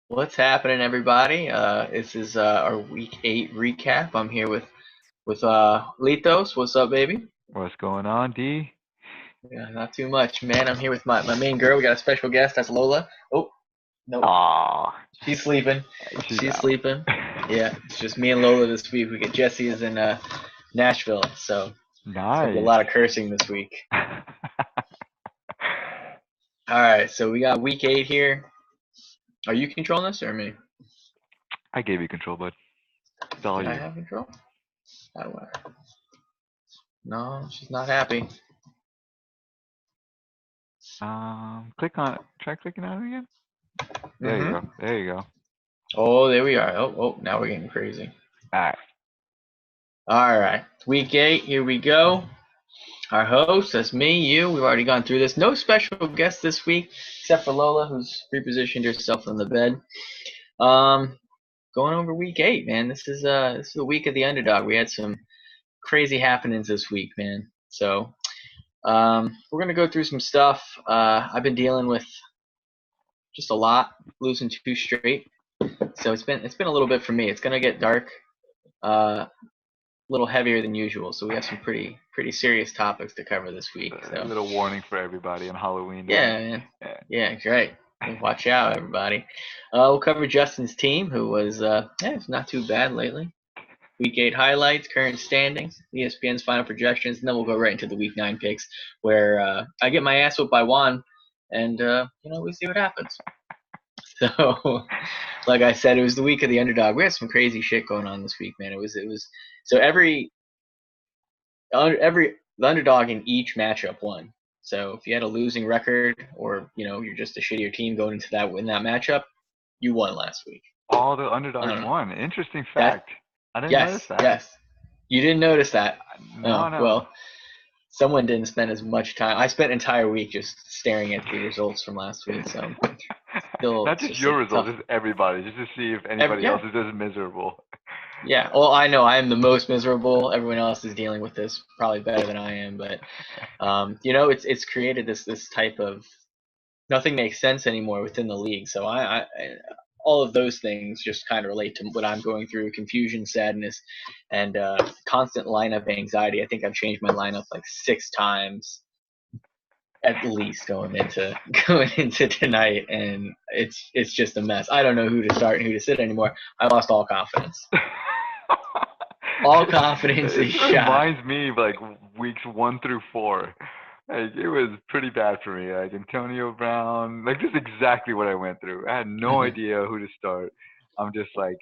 What's happening, everybody? This is our week 8 recap. I'm here with Litos. What's up, baby? What's going on, D? Yeah, not too much, man. I'm here with my main girl. We got a special guest. That's Lola. Oh, nope. Aw, She's sleeping. she's She's out. sleeping. Yeah, it's just me and Lola this week. We get Jesse is in Nashville, so it's gonna be a Nice. lot of cursing this week. All right, so we got week 8 here. Are you controlling this or me? I gave you control, bud. It's all Did I you. have control? Oh, no, she's not happy. Click on it. Try clicking on it again. There you Mm-hmm. go. There you go. Oh, there we are. Oh, now we're getting crazy. All right. All right, week 8, here we go. Our host, that's me, you. We've already gone through this. No special guest this week, except for Lola, who's repositioned herself on the bed. Um, Going over week 8, man. This is the week of the underdog. We had some crazy happenings this week, man. So we're gonna go through some stuff. I've been dealing with just a lot, losing 2 straight. So it's been a little bit for me. It's gonna get dark. A little heavier than usual, so we have some pretty serious topics to cover this week. A So little warning for everybody on Halloween night. yeah, man. Yeah. Yeah, great. Watch out, everybody. We'll cover Justin's team, who was it's not too bad lately. Week 8 highlights, current standings, ESPN's final projections, and then we'll go right into the Week 9 picks, where I get my ass whooped by Juan, and we see what happens. So, like I said, it was the week of the underdog. We had some crazy shit going on this week, man. It was so every the underdog in each matchup won. So if you had a losing record, or you're just a shittier team going into that matchup, you won last week. All the I underdogs don't know won. Interesting that. fact. I didn't notice Yes, that. yes. You didn't notice that. No, Oh no. well, someone didn't spend as much time. I spent an entire week just staring at the results from last week. So still, Not it's just just a your results, tough. just everybody, just to see if anybody Yeah, else is as miserable. yeah. Well, I know I am the most miserable. Everyone else is dealing with this probably better than I am, but it's created this type of nothing makes sense anymore within the league. So I all of those things just kind of relate to what I'm going through: confusion, sadness, and constant lineup anxiety. I think I've changed my lineup like 6 times at least going into tonight, and it's just a mess. I don't know who to start and who to sit anymore. I lost all confidence. All confidence It is shot. reminds me of like weeks 1 through 4. Like it was pretty bad for me. Like Antonio Brown, like this is exactly what I went through. I had no Mm-hmm. idea who to start. I'm just like,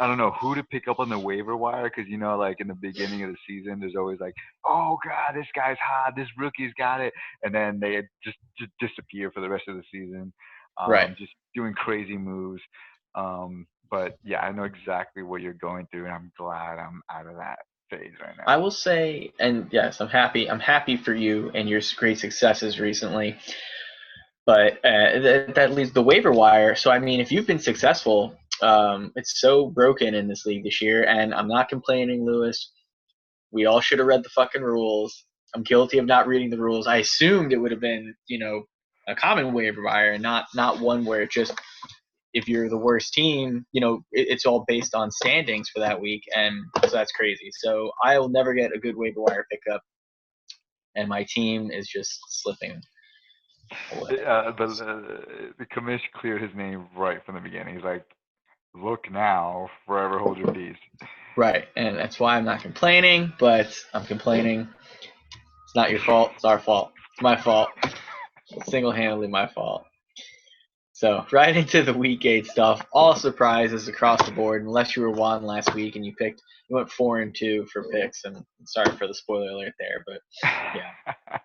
I don't know who to pick up on the waiver wire because like in the beginning of the season, there's always like, oh god, this guy's hot, this rookie's got it, and then they just disappear for the rest of the season, Right. just doing crazy moves. But yeah, I know exactly what you're going through, and I'm glad I'm out of that phase right I now. will say, and yes, I'm happy. I'm happy for you and your great successes recently. But that leaves the waiver wire. So I mean, if you've been successful, it's so broken in this league this year, and I'm not complaining, Lewis. We all should have read the fucking rules. I'm guilty of not reading the rules. I assumed it would have been, a common waiver wire, and not one where it just if you're the worst team, it's all based on standings for that week, and so that's crazy. So I'll never get a good waiver wire pickup, and my team is just slipping away. The commission cleared his name right from the beginning. He's like, look now, forever hold your peace. Right, and that's why I'm not complaining, but I'm complaining. It's not your fault. It's our fault. It's my fault. It's single-handedly my fault. So right into the week 8 stuff. All surprises across the board, unless you were Juan last week and you went 4-2 for picks. And sorry for the spoiler alert there, but yeah.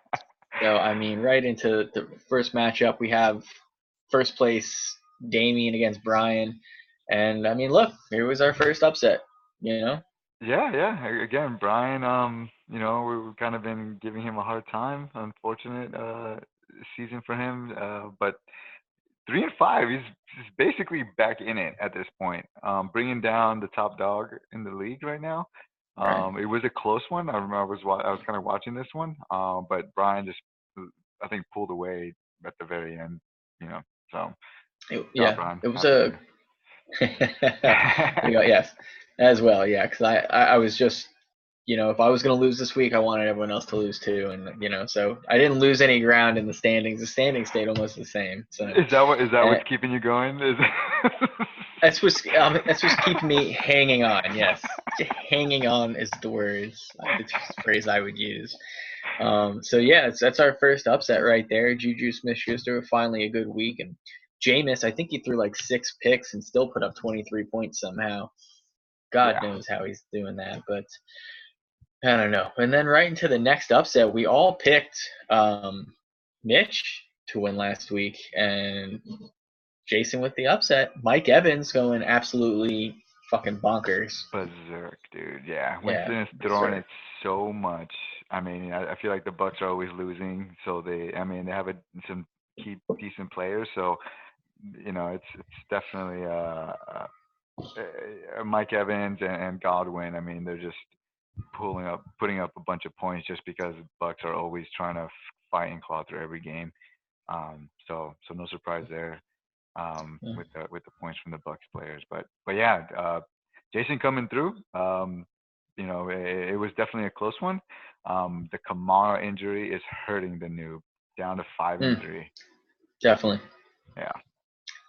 So I mean, right into the first matchup, we have first place Damien against Brian, and I mean, look, here was our first upset. You know, Yeah, yeah. Again, Brian, we've kind of been giving him a hard time. Unfortunate season for him. But 3-5, he's basically back in it at this point. Bringing down the top dog in the league right now. right? It was a close one. I remember I was kind of watching this one. But Brian just, I think, pulled away at the very end. You know, so good job, Yeah, Brian. it was Happy for a you. Yes, as well. Yeah, because I was just, if I was going to lose this week, I wanted everyone else to lose too, and so I didn't lose any ground in the standings. The standings stayed almost the same. So Is that uh, what's keeping you going? that's what's keeping me hanging on. Yes, hanging on is the phrase I would use. So yeah, that's our first upset right there. Juju Smith-Schuster finally a good week, and Jameis, I think he threw like 6 picks and still put up 23 points somehow. God Yeah. knows how he's doing that, but I don't know. And then right into the next upset, we all picked Mitch to win last week, and Jason with the upset. Mike Evans going absolutely fucking bonkers. Berserk, dude. Yeah, Yeah, Winston is throwing berserk. it so much. I mean, I feel like the Bucks are always losing, so I mean, they have some key decent players. So, it's definitely Mike Evans and Godwin. I mean, they're just putting up a bunch of points just because the Bucks are always trying to fight and claw through every game. So no surprise there Yeah. with the points from the Bucks players. But yeah, Jason coming through. It was definitely a close one. The Kamara injury is hurting the noob down to 5-3. Definitely. Yeah,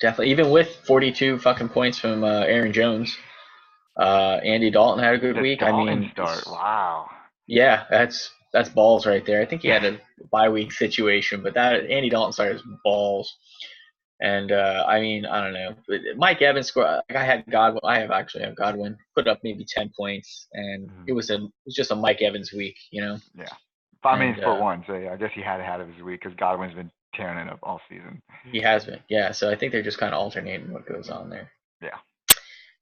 Definitely. Even with 42 fucking points from Aaron Jones, Andy Dalton had a good the week. I Dalton mean, start. Wow. yeah, that's balls right there. I think he had a bye week situation, but that Andy Dalton started balls. And I mean, I don't know. Mike Evans scored. Like I had Godwin. Actually have Godwin. Put up maybe 10 points, and Mhm. it was just a Mike Evans week. Yeah. I mean, And for one, so yeah, I guess he had it out of his week because Godwin's been tearing it up all season. he has been. Yeah. So I think they're just kind of alternating what goes on there. Yeah.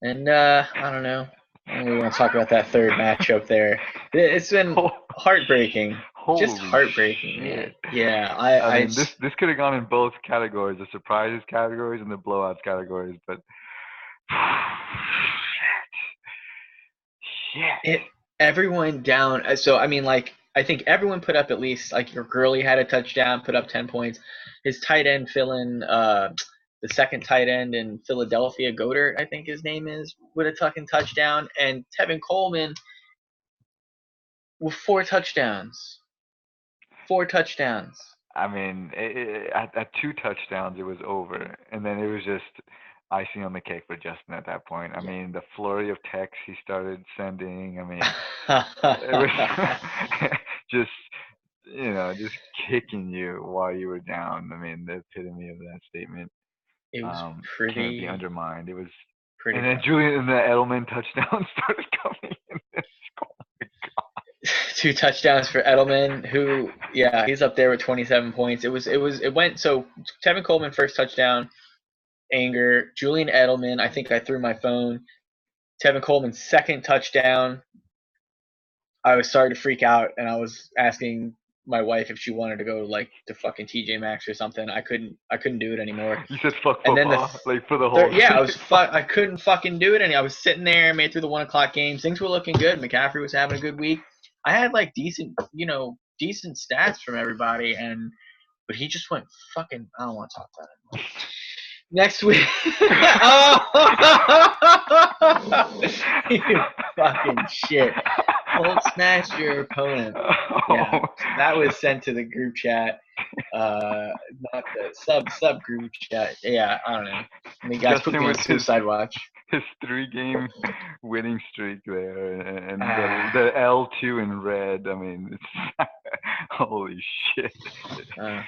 And I don't know. I don't really want to talk about that third matchup there. It's been heartbreaking. Just Holy heartbreaking, man. shit. Yeah, I I mean, this could have gone in both categories, the surprises categories and the blowouts categories, but shit. it everyone down. So I mean, like I think everyone put up at least like your Gurley had a touchdown, put up 10 points. His tight end filling the second tight end in Philadelphia, Goddard, I think his name is, with a fucking touchdown, and Tevin Coleman with 4 touchdowns. 4 touchdowns. I mean, at 2 touchdowns, it was over, and then it was just icing on the cake for Justin at that point. I mean, the flurry of texts he started sending. I mean, it was just just kicking you while you were down. I mean, the epitome of that statement It was can't be pretty undermined. It was, pretty and then fucking. Julian and the Edelman touchdown started coming in. Oh 2 touchdowns for Edelman, who he's up there with 27 points. It went so Tevin Coleman first touchdown, anger. Julian Edelman, I think I threw my phone. Tevin Coleman's second touchdown, I was starting to freak out, and I was asking my wife if she wanted to go like to fucking TJ Maxx or something. I couldn't do it anymore. You said fuck And then football, like for the whole yeah, thing. I couldn't fucking do it. And I was sitting there, made through the 1 o'clock games. Things were looking good. McCaffrey was having a good week. I had like decent stats from everybody, but he just went fucking. I don't want to talk about it anymore. Next week. Oh, you fucking shit. Hold smash your opponent. Yeah, that was sent to the group chat. Not the sub group chat. Yeah, I don't know. I mean, guys, put Justin me on with suicide watch. his 3-game winning streak there, and Ah, the L2 in red. I mean, it's holy shit.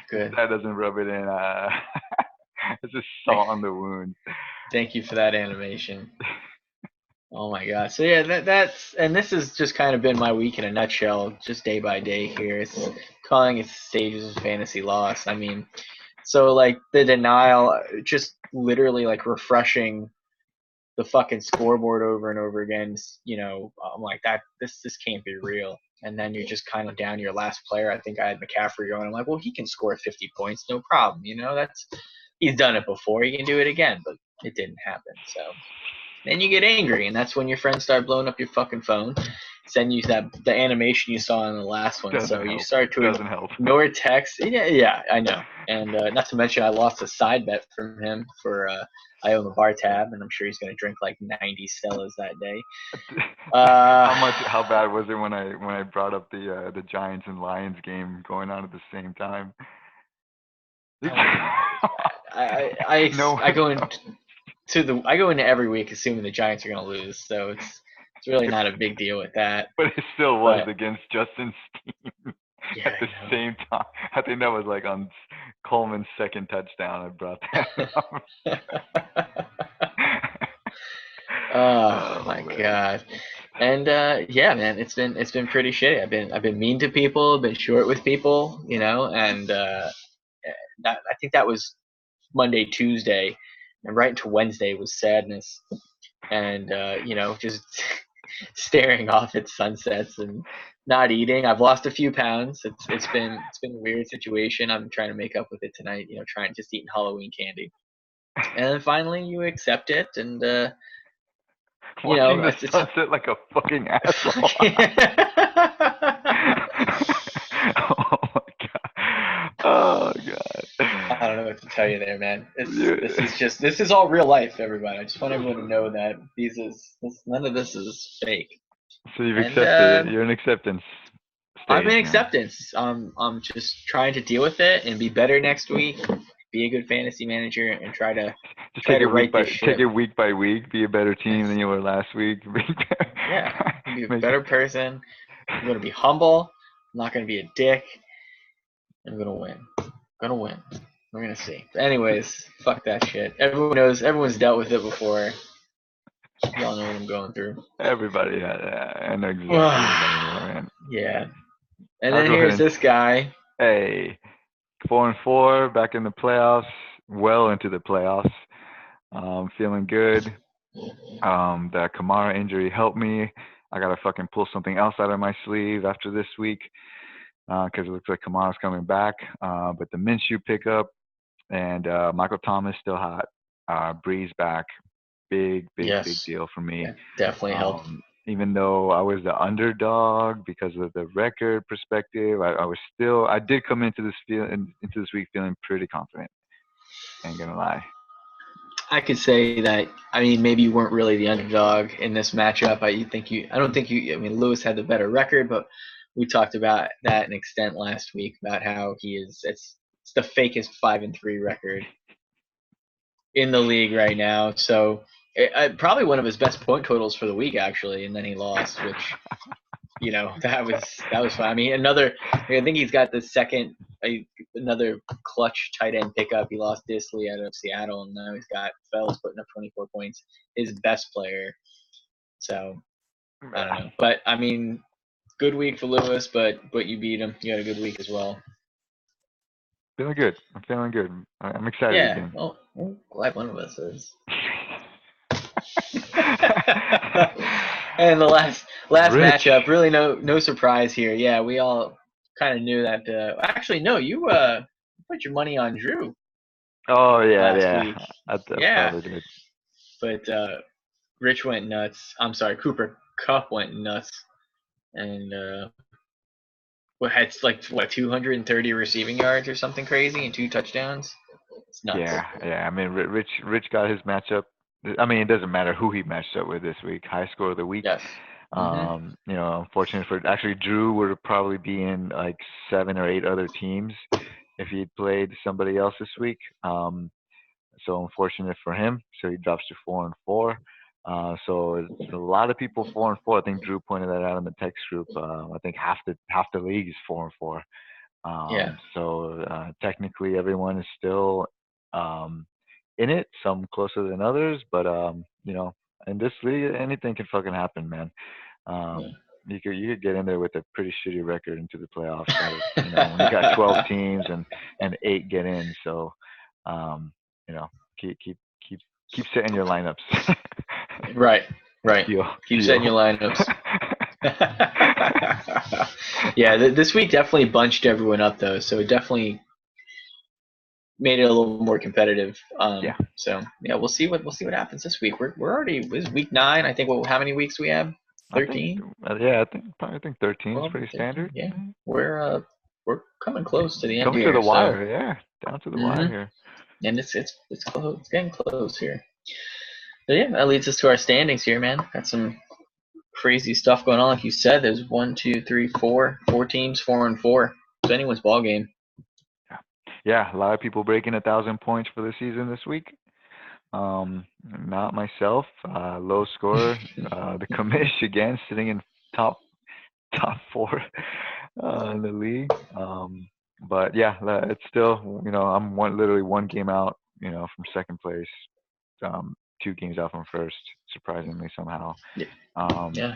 good. That doesn't rub it in. It's just salt on the wound. Thank you for that animation. Oh my god. So yeah, that's and this has just kind of been my week in a nutshell, just day by day here. It's calling it stages of fantasy loss. I mean, so like the denial, just literally like refreshing the fucking scoreboard over and over again. I'm like that. This can't be real. And then you're just kind of down to your last player. I think I had McCaffrey going. I'm like, well, he can score 50 points, no problem. He's done it before. He can do it again, but it didn't happen. So then you get angry, and that's when your friends start blowing up your fucking phone. send you the animation you saw in the last one. Doesn't So you help. start to Doesn't help. ignore text. Yeah, I know. And not to mention, I lost a side bet from him for I own the bar tab, and I'm sure he's going to drink like 90 Stellas that day. How bad was it when I brought up the Giants and Lions game going on at the same time? I go into every week assuming the Giants are going to lose, so it's really not a big deal with that. But it still was against Justin Steele at the same time. I think that was like on Coleman's second touchdown. I brought that up. Oh my God. And yeah, man, it's been pretty shitty. I've been mean to people, been short with people, and I think that was Monday, Tuesday, and right into Wednesday was sadness, and just staring off at sunsets and not eating. I've lost a few pounds. It's been a weird situation. I'm trying to make up with it tonight. Trying just eating Halloween candy, and then finally you accept it, and watching the sunset like a fucking asshole. Oh my god. I don't know what to tell you there, man. This is all real life, everybody. I just want everyone to know that none of this is fake. So you've accepted it. You're in acceptance stage. I'm in acceptance. I'm just trying to deal with it and be better next week. Be a good fantasy manager and try to right this ship. Take it week by week. Be a better team than you were last week. Yeah, be a better person. I'm gonna be humble. I'm not gonna be a dick. I'm gonna win. We're gonna see. But anyways, fuck that shit. Everyone's dealt with it before. Y'all know what I'm going through. Everybody, I know exactly. Yeah. And then here's this guy. Hey, 4-4, back in the playoffs, well into the playoffs. Feeling good. That Kamara injury helped me. I gotta fucking pull something else out of my sleeve after this week. Because it looks like Kamara's coming back. But the Minshew pickup and Michael Thomas still hot. Breeze back. Big deal for me. Yeah, definitely helped. Even though I was the underdog because of the record perspective, I did come into this week feeling pretty confident. Ain't gonna lie. I could say that. I mean, maybe you weren't really the underdog in this matchup. I don't think you. I mean, Lewis had the better record, but we talked about that in extent last week about how it's the fakest 5-3 record in the league right now. So probably one of his best point totals for the week actually, and then he lost, which that was fun. I mean, I think he's got the second another clutch tight end pickup. He lost Disley out of Seattle, and now he's got Fells putting up 24 points, his best player. So I don't know, but I mean, good week for Lewis, but you beat him. You had a good week as well. Feeling good. I'm feeling good. I'm excited again. Well, glad one of us is. And the last matchup, really no surprise here. Yeah, we all kind of knew that. Actually, no, you put your money on Drew. Oh yeah. I probably did. But Rich went nuts. I'm sorry, Cooper Kupp went nuts, and had 230 receiving yards or something crazy and 2 touchdowns. It's nuts. Yeah. I mean, Rich got his matchup. I mean, it doesn't matter who he matched up with this week. High score of the week. Yes. Unfortunate for actually Drew would probably be in like 7 or 8 other teams if he'd played somebody else this week. So unfortunate for him. So he drops to 4-4. So a lot of people 4-4. I think Drew pointed that out in the text group. I think half the league is 4-4. So technically everyone is still in it. Some closer than others, but in this league anything can fucking happen, man. You could get in there with a pretty shitty record into the playoffs. When you got 12 teams and 8 get in. So keep setting your lineups. Right. Keep setting your lineups. Yeah, this week definitely bunched everyone up though, so it definitely made it a little more competitive. So yeah, we'll see what happens this week. We're already, this is week 9. I think. How many weeks we have? I think, 13. yeah, I think 13 is 12, pretty 13. standard. Yeah, we're coming close to the end Coming to the here. So, wire, yeah, down to the wire hmm here. and it's close. It's getting close here. So yeah, that leads us to our standings here, man. Got some crazy stuff going on. Like you said, there's 1, 2, 3, 4 teams, 4-4. It's anyone's ball game. Yeah, a lot of people breaking 1,000 points for the season this week. Not myself. Low scorer. The commish again, sitting in top 4 in the league. But yeah, it's still, I'm literally one game out, from second place. 2 games out from first, surprisingly somehow. Yeah.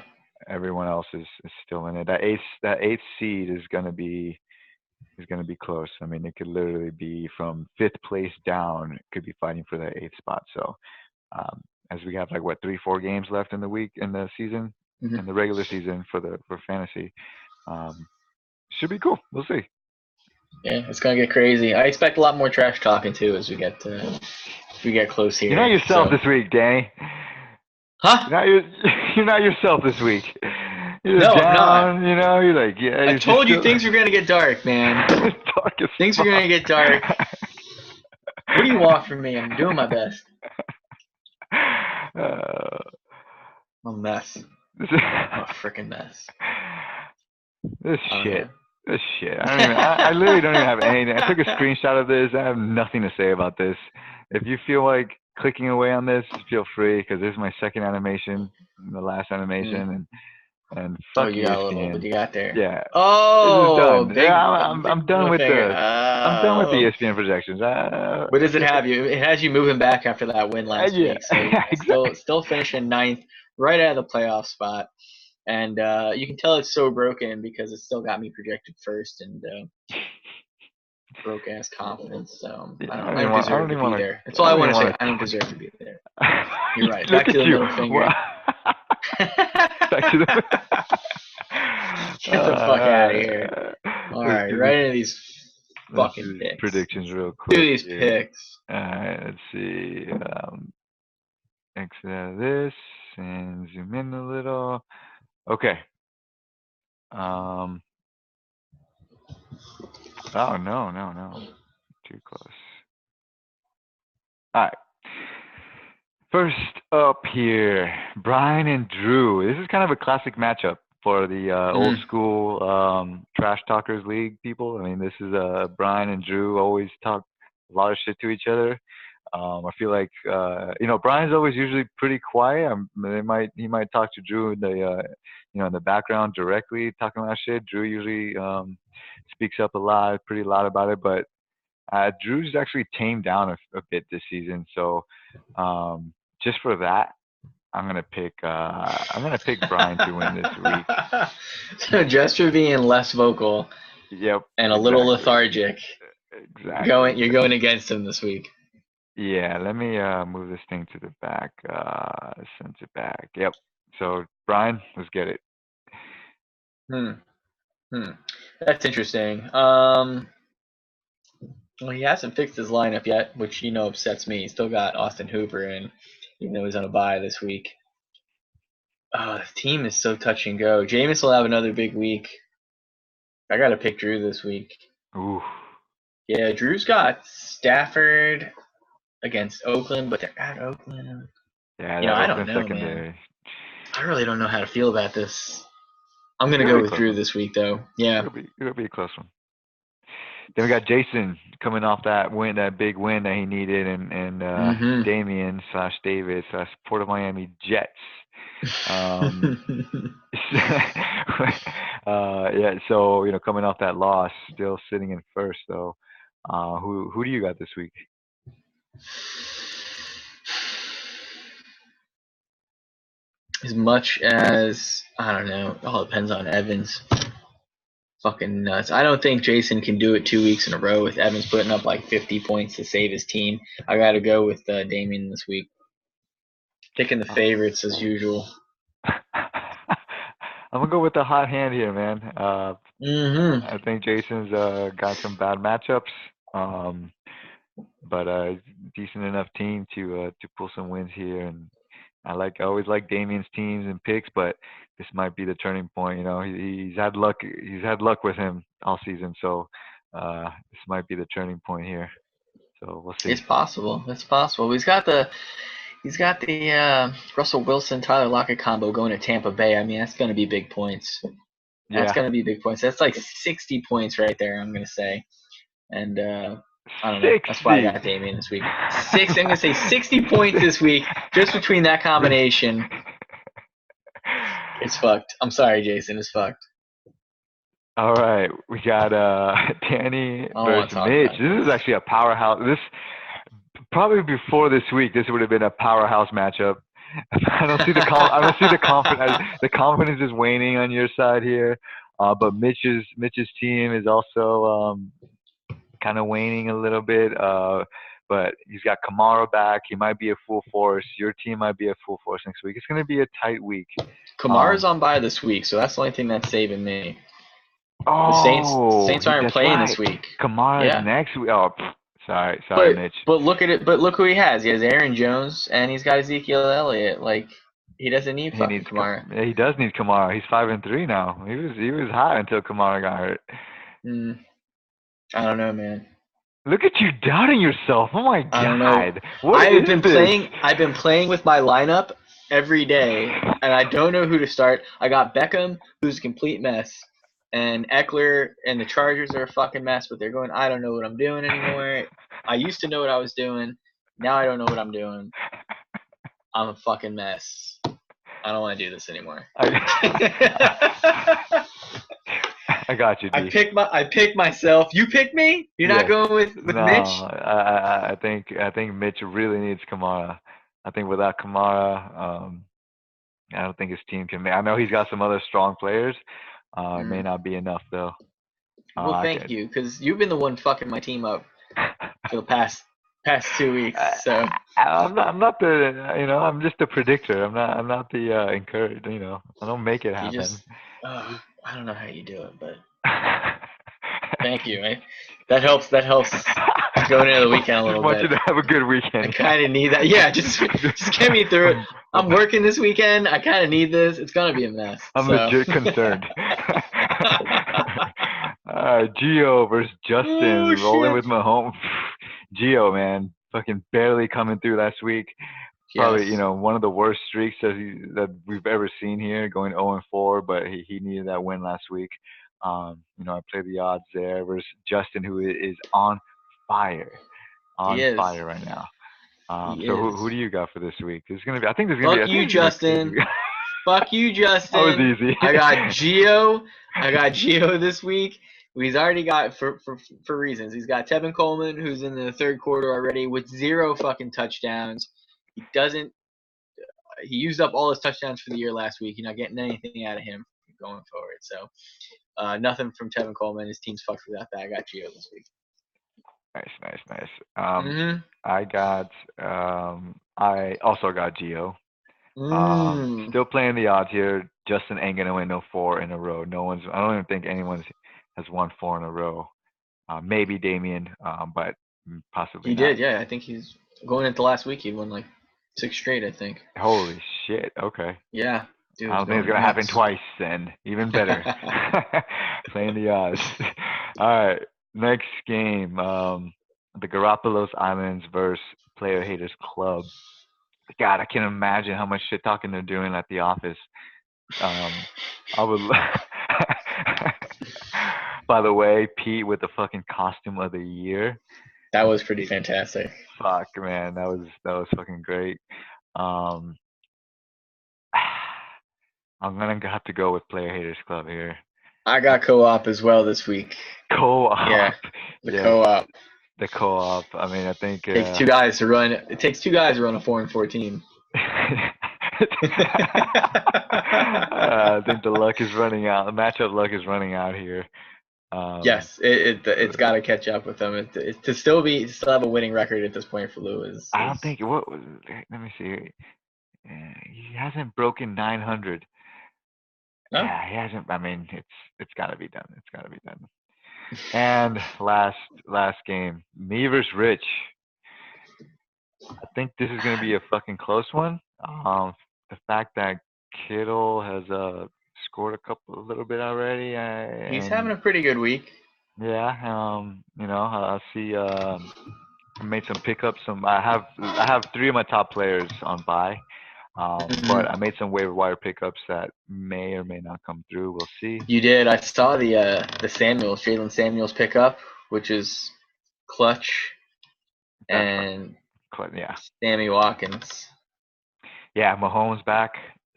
Everyone else is still in it. That eighth seed is gonna be close. I mean, it could literally be from 5th place down. It could be fighting for that 8th spot. So, as we have like 3-4 games left in the season, in the regular season for fantasy, should be cool. We'll see. Yeah, it's gonna get crazy. I expect a lot more trash talking too as we get close here. You're not yourself this week, Danny. Huh? You're not yourself this week. You're No, down. I'm You're like, yeah. I told you things are gonna get dark, man. Dark as Things are gonna get dark. What do you want from me? I'm doing my best. I'm a mess. I'm a freaking mess. This shit. I literally don't even have anything. I took a screenshot of this. I have nothing to say about this. If you feel like clicking away on this, feel free, because this is my second animation, the last animation, and fuck you got a ESPN. little, what you got there? Yeah. Oh, this is done. I'm done with the. I'm done with the ESPN projections. What does it have you? It has you moving back after that win last week. So exactly. still finishing 9th, right out of the playoff spot. And you can tell it's so broken because it still got me projected first and broke ass confidence. So I don't deserve to be there. That's all I want to say. I don't deserve to be there. You're right. Look Back to at the you. middle finger. Back to the. Get the fuck out of here. All right, right into these fucking picks. Predictions real quick. Do these picks. All right, let's see. Exit out of this and zoom in a little. Okay. Oh no. Too close. All right. First up here, Brian and Drew. This is kind of a classic matchup for the old school Trash Talkers League people. I mean, this is Brian and Drew always talk a lot of shit to each other. I feel like Brian's always usually pretty quiet. He might talk to Drew in the in the background directly, talking a lot of shit. Drew usually speaks up pretty loud about it, but Drew's actually tamed down a bit this season. So just for that, I'm gonna pick Brian to win this week. So just for being less vocal, yep, and a little lethargic, exactly. You're going against him this week. Yeah, let me move this thing to the back. Send it back. Yep. So Brian, let's get it. That's interesting. Well, he hasn't fixed his lineup yet, which upsets me. He's still got Austin Hooper in, even though he's on a bye this week. The team is so touch and go. Jameis will have another big week. I got to pick Drew this week. Ooh. Yeah, Drew's got Stafford against Oakland, but they're at Oakland. Yeah, I don't know, secondary. man. I really don't know how to feel about this. I'm going to go with Drew this week, though. Yeah. It'll be a close one. Then we got Jason coming off that big win that he needed, and Damian / David / Port of Miami Jets. Yeah, so coming off that loss, still sitting in first though. Who do you got this week? As much as I don't know, it all depends on Evans. Fucking nuts. I don't think Jason can do it 2 weeks in a row with Evans putting up like 50 points to save his team. I got to go with Damian this week. Picking the favorites as usual. I'm gonna go with the hot hand here, man. I think Jason's got some bad matchups, but a decent enough team to pull some wins here, and I always like Damien's teams and picks, but this might be the turning point. You know, he's had luck. He's had luck with him all season, so this might be the turning point here. So we'll see. It's possible. It's possible. He's got the Russell Wilson Tyler Lockett combo going to Tampa Bay. I mean, that's going to be big points. That's Yeah, going to be big points. That's like 60 points right there. I'm going to say, and I don't know. That's why I 60. got Damien this week. I'm going to say 60 points this week just between that combination. It's fucked. I'm sorry, Jason. It's fucked. All right, we got Danny I don't want versus to talk Mitch. about This this. is actually a powerhouse. This probably before this week, this would have been a powerhouse matchup. I don't see the confidence. The confidence is waning on your side here, but Mitch's team is also kind of waning a little bit. But he's got Kamara back. He might be a full force. Your team might be a full force next week. It's going to be a tight week. Kamara's on bye this week, so that's the only thing that's saving me. The Oh, Saints aren't that's playing right. this week. Kamara's Yeah. next week. Oh, sorry, But Mitch. look at it. But look who he has. He has Aaron Jones and he's got Ezekiel Elliott. Like he doesn't need He fucking needs. Kamara. Yeah, he does need Kamara. He's 5-3 now. He was hot until Kamara got hurt. I don't know, man. Look at you doubting yourself. Oh my I don't know. God. What is this? I've been playing with my lineup every day, and I don't know who to start. I got Beckham, who's a complete mess, and Eckler and the Chargers are a fucking mess. But they're going. I don't know what I'm doing anymore. I used to know what I was doing. Now I don't know what I'm doing. I'm a fucking mess. I don't want to do this anymore. I got you, D. I pick myself. You pick me? You're not going with No, Mitch? I think Mitch really needs Kamara. I think without Kamara, I don't think his team can make. I know he's got some other strong players. It may not be enough though. Well, thank you, because you've been the one fucking my team up for the past 2 weeks. So I'm not the I'm just a predictor. I'm not the encouraged. I don't make it happen. I don't know how you do it, but thank you. That helps going into the weekend a little bit. I want bit. you to have a good weekend. I kind of need that. Yeah, just get me through it. I'm working this weekend. I kind of need this. It's gonna be a mess. I'm legit concerned. Gio versus Justin, rolling with Mahomes. Gio, man, fucking barely coming through last week. Probably, one of the worst streaks that we've ever seen here, going 0-4, but he needed that win last week. I played the odds there versus Justin, who is on fire. Fire right now. So who do you got for this week? I think there's gonna be. Fuck you, Justin. Fuck you, Justin. That was easy. I got Gio this week. He's already got for reasons. He's got Tevin Coleman, who's in the third quarter already with 0 fucking touchdowns. He used up all his touchdowns for the year last week. You're not getting anything out of him going forward. So nothing from Tevin Coleman. His team's fucked without that. I got Gio this week. Nice. I also got Gio. Still playing the odds here. Justin ain't gonna win no 4 in a row. I don't even think anyone has won 4 in a row. Maybe Damien, but possibly he not. did. Yeah, I think he's going into last week. He won like 6 straight, I think. Holy shit. Okay. Yeah. Dude, I don't think it's gonna happen twice. Then even better. Playing the odds. All right. Next game. The Garoppolo's Islands versus Player Haters Club. God, I can't imagine how much shit talking they're doing at the office. I would. By the way, Pete with the fucking costume of the year. That was pretty fantastic. Fuck, man, that was fucking great. I'm gonna have to go with Player Haters Club here. I got co-op as well this week. Co-op. Yeah, co-op. The co-op. I mean, I think it takes 2 guys to run. It takes 2 guys to run a 4-4 team. I think the luck is running out. The matchup luck is running out here. Yes, it's got to catch up with them. To still have a winning record at this point for Lou is. I don't think. Let me see. He hasn't broken 900. No? Yeah, he hasn't. I mean, it's got to be done. It's got to be done. And last game, me versus Rich. I think this is gonna be a fucking close one. The fact that Kittle has scored a little bit already, He's having and a pretty good week. yeah, I see. I made some pickups. I have three of my top players on bye, but I made some waiver wire pickups that may or may not come through. We'll see. You did. I saw the Jalen Samuels pickup, which is clutch, That's and yeah, Sammy Watkins. yeah. Mahomes back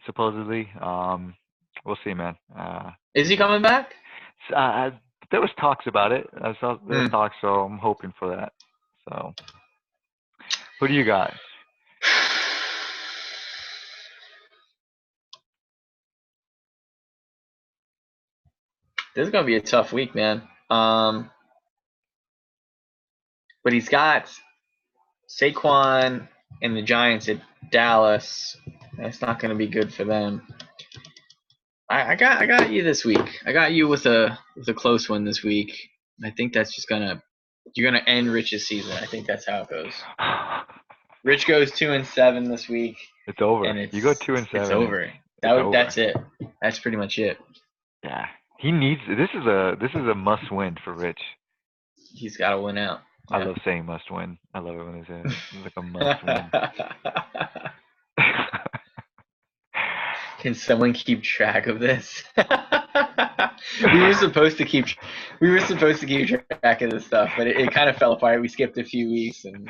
supposedly. We'll see, man. Is he coming back? There was talks about it. I saw there was talks, so I'm hoping for that. So, who do you got? This is gonna be a tough week, man. But he's got Saquon and the Giants at Dallas. That's not gonna be good for them. I got you this week. I got you with a close one this week. I think that's just you're gonna end Rich's season. I think that's how it goes. Rich goes 2-7 this week. It's over. And you go 2-7. It's over. That's it. That's pretty much it. Yeah, he needs. This is a must win for Rich. He's got to win out. Yeah. I love saying must win. I love it when they say it. It's like a must win. Can someone keep track of this? we were supposed to keep track of this stuff, but it kind of fell apart. We skipped a few weeks, and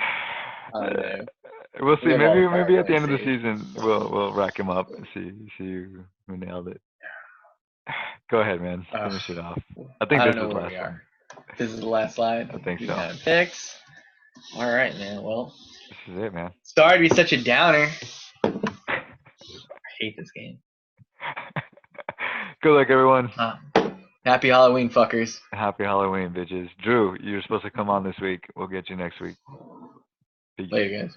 we'll see. Maybe at the end of the season we'll rack him up and see who nailed it. Go ahead, man. Finish it off. I think this is the last one. This is the last slide. I think so. Picks. All right, man. Well, this is it, man. Sorry to be such a downer. I hate this game. Good luck, everyone. Happy Halloween, fuckers. Happy Halloween, bitches. Drew, you're supposed to come on this week. We'll get you next week. Peace. Later, guys.